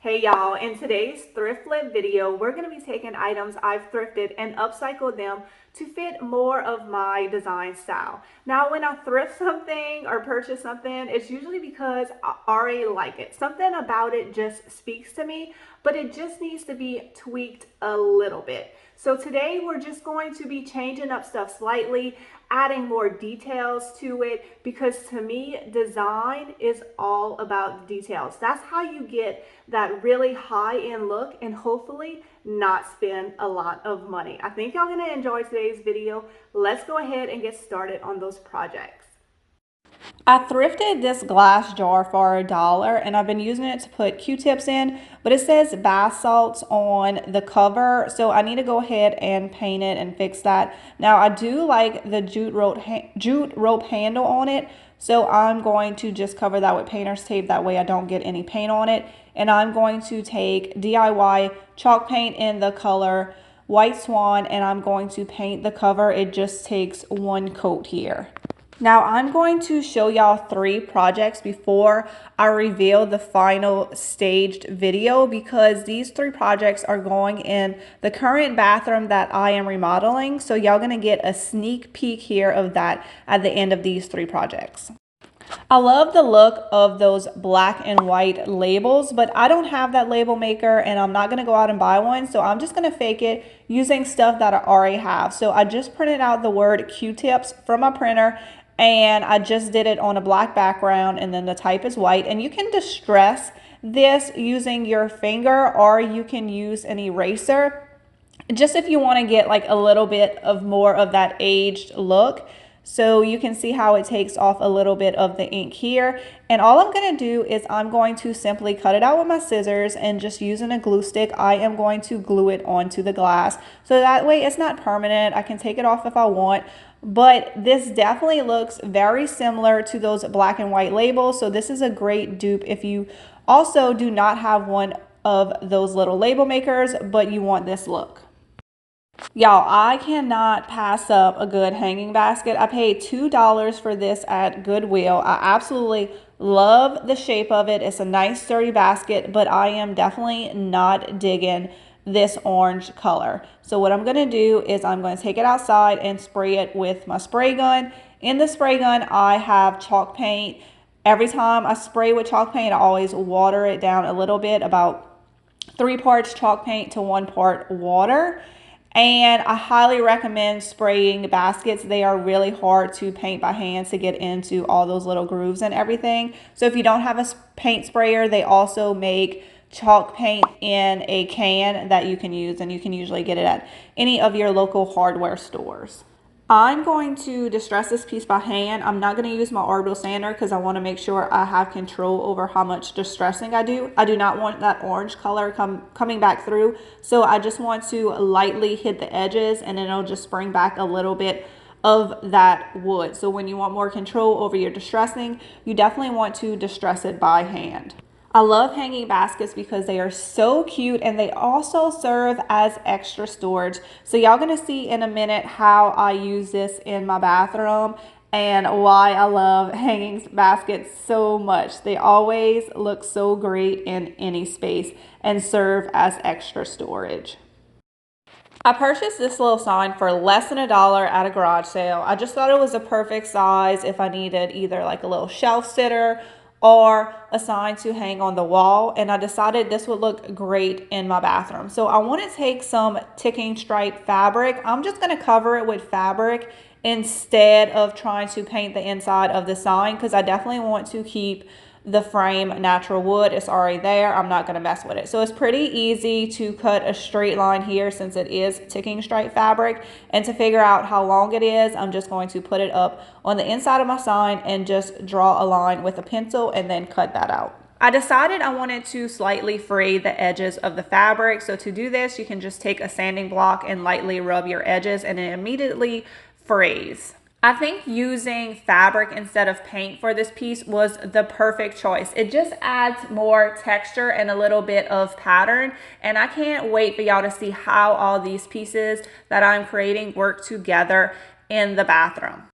Hey y'all, in today's thriftlet video, we're going to be taking items I've thrifted and upcycled them to fit more of my design style. Now, when I thrift something or purchase something, it's usually because I already like it. Something about it just speaks to me, but it just needs to be tweaked a little bit. So today we're just going to be changing up stuff slightly, adding more details to it, because to me, design is all about the details. That's how you get that really high-end look and hopefully not spend a lot of money. I think y'all gonna enjoy today's video. Let's go ahead and get started on those projects. I thrifted this glass jar for $1 and I've been using it to put Q-tips in, but it says bath salts on the cover, so I need to go ahead and paint it and fix that. Now I do like the jute rope handle on it, so I'm going to just cover that with painter's tape, that way I don't get any paint on it. And I'm going to take DIY chalk paint in the color White Swan and I'm going to paint the cover. It just takes one coat here. Now I'm going to show y'all 3 projects before I reveal the final staged video, because these 3 projects are going in the current bathroom that I am remodeling. So y'all gonna get a sneak peek here of that at the end of these 3 projects. I love the look of those black and white labels, but I don't have that label maker and I'm not going to go out and buy one. So I'm just going to fake it using stuff that I already have. So I just printed out the word Q-tips from my printer and I just did it on a black background, and then the type is white. And you can distress this using your finger or you can use an eraser, just if you want to get like a little bit of more of that aged look. So you can see how it takes off a little bit of the ink here. And all I'm going to do is I'm going to simply cut it out with my scissors, and just using a glue stick, I am going to glue it onto the glass. So that way it's not permanent. I can take it off if I want. But this definitely looks very similar to those black and white labels. So this is a great dupe if you also do not have one of those little label makers, but you want this look. Y'all, I cannot pass up a good hanging basket. I paid $2 for this at Goodwill. I absolutely love the shape of it. It's a nice sturdy basket, but I am definitely not digging this orange color. So what I'm going to do is I'm going to take it outside and spray it with my spray gun. In the spray gun, I have chalk paint. Every time I spray with chalk paint, I always water it down a little bit, about 3 parts chalk paint to 1 part water. And I highly recommend spraying baskets. They are really hard to paint by hand to get into all those little grooves and everything. So if you don't have a paint sprayer, they also make chalk paint in a can that you can use, and you can usually get it at any of your local hardware stores. I'm going to distress this piece by hand. I'm not going to use my orbital sander because I want to make sure I have control over how much distressing I do. I do not want that orange color coming back through. So I just want to lightly hit the edges, and then it'll just bring back a little bit of that wood. So when you want more control over your distressing, you definitely want to distress it by hand. I love hanging baskets because they are so cute, and they also serve as extra storage. So y'all gonna see in a minute how I use this in my bathroom and why I love hanging baskets so much. They always look so great in any space and serve as extra storage. I purchased this little sign for less than $1 at a garage sale. I just thought it was a perfect size if I needed either like a little shelf sitter or a sign to hang on the wall, and I decided this would look great in my bathroom. So I want to take some ticking stripe fabric. I'm just going to cover it with fabric instead of trying to paint the inside of the sign, because I definitely want to keep the frame natural wood. It's already there. I'm not going to mess with it. So it's pretty easy to cut a straight line here since it is ticking stripe fabric. And to figure out how long it is, I'm just going to put it up on the inside of my sign and just draw a line with a pencil and then cut that out. I decided I wanted to slightly fray the edges of the fabric. So to do this, you can just take a sanding block and lightly rub your edges, and it immediately frays. I think using fabric instead of paint for this piece was the perfect choice. It just adds more texture and a little bit of pattern, and I can't wait for y'all to see how all these pieces that I'm creating work together in the bathroom.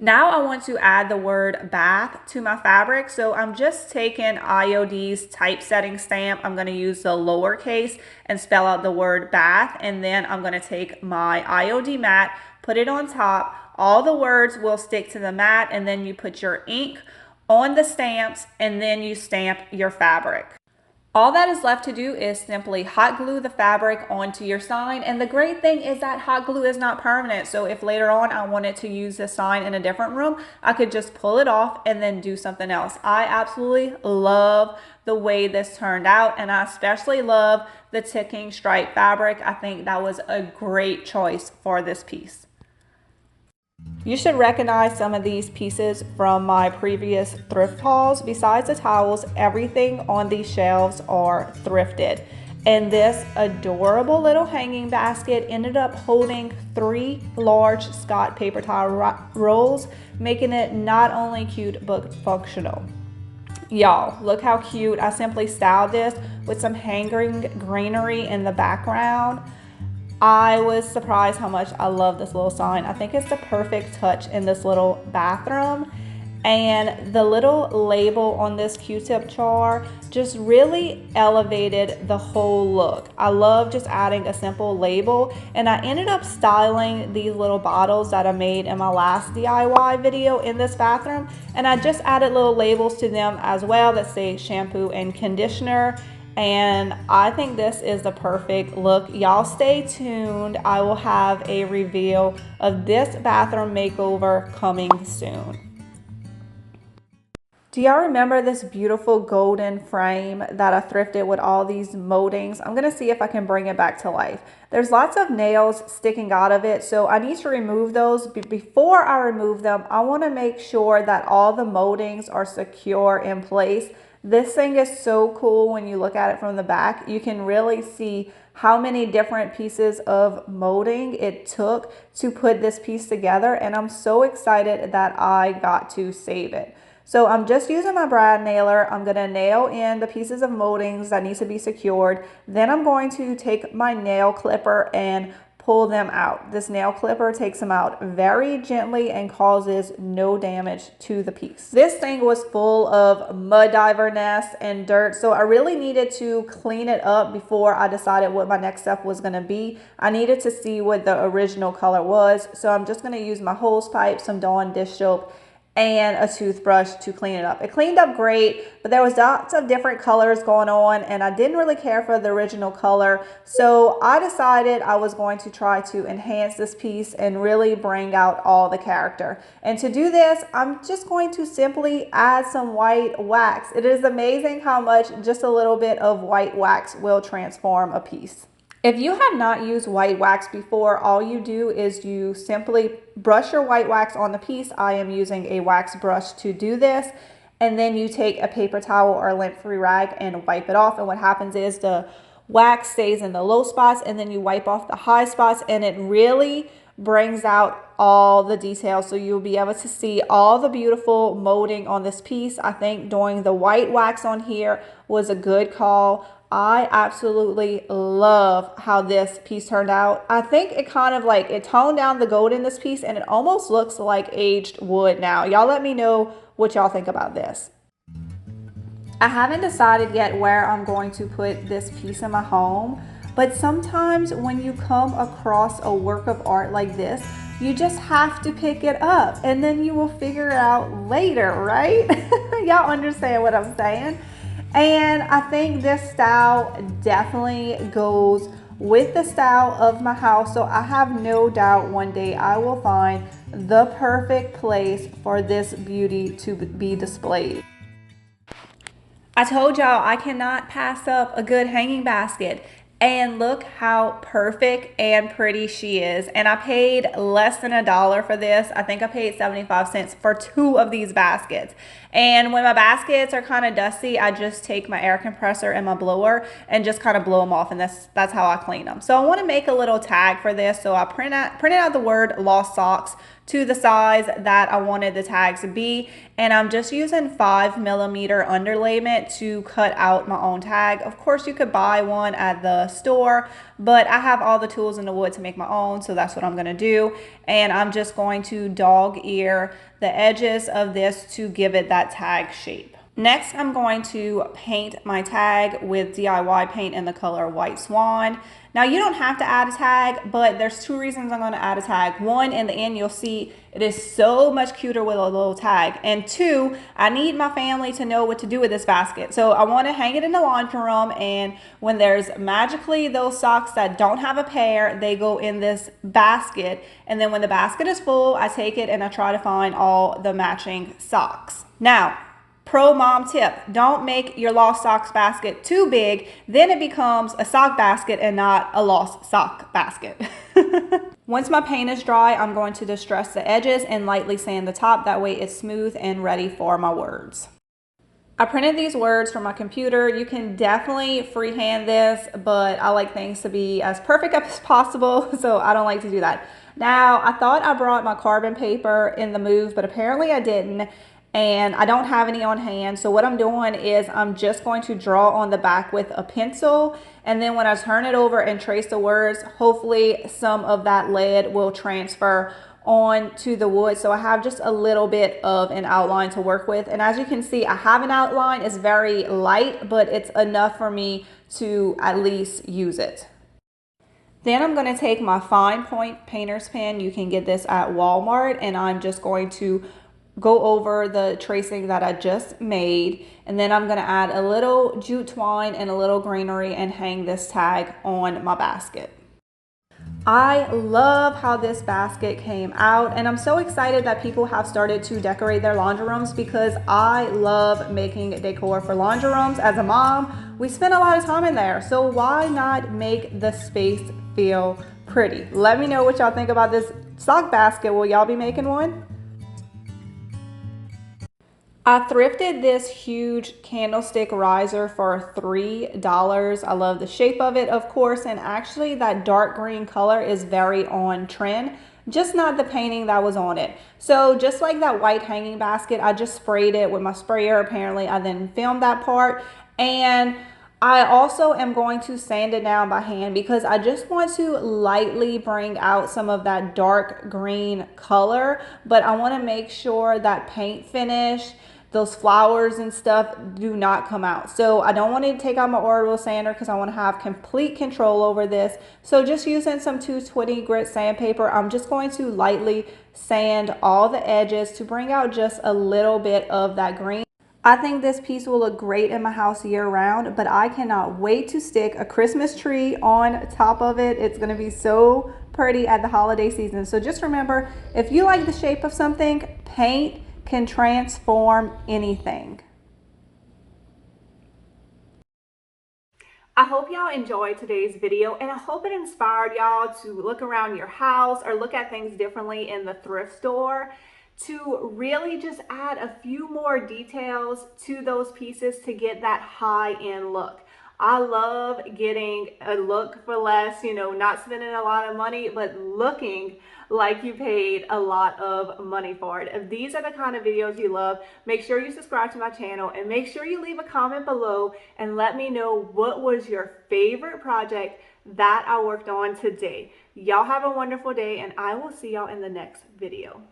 Now I want to add the word bath to my fabric. So I'm just taking IOD's typesetting stamp. I'm going to use the lowercase and spell out the word bath. And then I'm going to take my IOD mat, put it on top. All the words will stick to the mat, and then you put your ink on the stamps, and then you stamp your fabric. All that is left to do is simply hot glue the fabric onto your sign. And the great thing is that hot glue is not permanent. So if later on I wanted to use this sign in a different room, I could just pull it off and then do something else. I absolutely love the way this turned out, and I especially love the ticking stripe fabric. I think that was a great choice for this piece. You should recognize some of these pieces from my previous thrift hauls. Besides the towels, everything on these shelves are thrifted. And this adorable little hanging basket ended up holding 3 large Scott paper towel rolls, making it not only cute but functional. Y'all, look how cute. I simply styled this with some hanging greenery in the background. I was surprised how much I love this little sign. I think it's the perfect touch in this little bathroom. And the little label on this Q-tip jar just really elevated the whole look. I love just adding a simple label, and I ended up styling these little bottles that I made in my last DIY video in this bathroom, and I just added little labels to them as well that say shampoo and conditioner. And I think this is the perfect look. Y'all stay tuned. I will have a reveal of this bathroom makeover coming soon. Do y'all remember this beautiful golden frame that I thrifted with all these moldings? I'm gonna see if I can bring it back to life. There's lots of nails sticking out of it, so I need to remove those. Before I remove them, I wanna make sure that all the moldings are secure in place. This thing is so cool when you look at it from the back. You can really see how many different pieces of molding it took to put this piece together, and I'm so excited that I got to save it. So I'm just using my brad nailer. I'm gonna nail in the pieces of moldings that need to be secured. Then I'm going to take my nail clipper and pull them out. This nail clipper takes them out very gently and causes no damage to the piece. This thing was full of mud diver nests and dirt, so I really needed to clean it up before I decided what my next step was gonna be. I needed to see what the original color was, so I'm just gonna use my hose pipe, some Dawn dish soap, and a toothbrush to clean it up. It cleaned up great, but there was lots of different colors going on, and I didn't really care for the original color. So I decided I was going to try to enhance this piece and really bring out all the character. And to do this, I'm just going to simply add some white wax. It is amazing how much just a little bit of white wax will transform a piece. If you have not used white wax before, all you do is you simply brush your white wax on the piece. I am using a wax brush to do this. And then you take a paper towel or lint-free rag and wipe it off. And what happens is the wax stays in the low spots, and then you wipe off the high spots, and it really brings out all the details. So you'll be able to see all the beautiful molding on this piece. I think doing the white wax on here was a good call. I absolutely love how this piece turned out. I think it kind of like, it toned down the gold in this piece, and it almost looks like aged wood now. Y'all let me know what y'all think about this. I haven't decided yet where I'm going to put this piece in my home, but sometimes when you come across a work of art like this, you just have to pick it up, and then you will figure it out later, right? Y'all understand what I'm saying? And I think this style definitely goes with the style of my house. So I have no doubt one day I will find the perfect place for this beauty to be displayed. I told y'all I cannot pass up a good hanging basket. And look how perfect and pretty she is. And I paid less than $1 for this. I think I paid 75 cents for 2 of these baskets. And when my baskets are kind of dusty, I just take my air compressor and my blower and just kind of blow them off. And that's how I clean them. So I want to make a little tag for this. So I printed out the word lost socks to the size that I wanted the tags to be. And I'm just using 5mm underlayment to cut out my own tag. Of course, you could buy one at the store, but I have all the tools in the wood to make my own, so that's what I'm gonna do. And I'm just going to dog ear the edges of this to give it that tag shape. Next, I'm going to paint my tag with DIY paint in the color White Swan. Now, you don't have to add a tag, but there's two reasons I'm going to add a tag. One, in the end, you'll see it is so much cuter with a little tag. And two, I need my family to know what to do with this basket. So I want to hang it in the laundry room, and when there's magically those socks that don't have a pair, they go in this basket. And then when the basket is full, I take it and I try to find all the matching socks. Now, pro mom tip, don't make your lost socks basket too big, then it becomes a sock basket and not a lost sock basket. Once my paint is dry, I'm going to distress the edges and lightly sand the top. That way it's smooth and ready for my words. I printed these words from my computer. You can definitely freehand this, but I like things to be as perfect as possible, so I don't like to do that. Now, I thought I brought my carbon paper in the move, but apparently I didn't. And I don't have any on hand. So what I'm doing is I'm just going to draw on the back with a pencil. And then when I turn it over and trace the words, hopefully some of that lead will transfer onto the wood. So I have just a little bit of an outline to work with. And as you can see, I have an outline. It's very light, but it's enough for me to at least use it. Then I'm going to take my fine point painter's pen. You can get this at Walmart. And I'm just going to go over the tracing that I just made, and then I'm going to add a little jute twine and a little greenery and hang this tag on my basket. I love how this basket came out, and I'm so excited that people have started to decorate their laundry rooms because I love making decor for laundry rooms. As a mom, we spend a lot of time in there, so why not make the space feel pretty? Let me know what y'all think about this sock basket. Will y'all be making one? I thrifted this huge candlestick riser for $3. I love the shape of it, of course, and actually that dark green color is very on trend, just not the painting that was on it. So just like that white hanging basket, I just sprayed it with my sprayer. Apparently, I then filmed that part, and I also am going to sand it down by hand because I just want to lightly bring out some of that dark green color, but I want to make sure that paint finish, those flowers and stuff, do not come out. So I don't want to take out my Orbital sander because I want to have complete control over this. So just using some 220 grit sandpaper, I'm just going to lightly sand all the edges to bring out just a little bit of that green. I think this piece will look great in my house year round, but I cannot wait to stick a Christmas tree on top of it. It's going to be so pretty at the holiday season. So just remember, if you like the shape of something, paint can transform anything. I hope y'all enjoyed today's video, and I hope it inspired y'all to look around your house or look at things differently in the thrift store, to really just add a few more details to those pieces to get that high-end look. I love getting a look for less, you know, not spending a lot of money, but looking like you paid a lot of money for it. If these are the kind of videos you love, make sure you subscribe to my channel and make sure you leave a comment below and let me know what was your favorite project that I worked on today. Y'all have a wonderful day, and I will see y'all in the next video.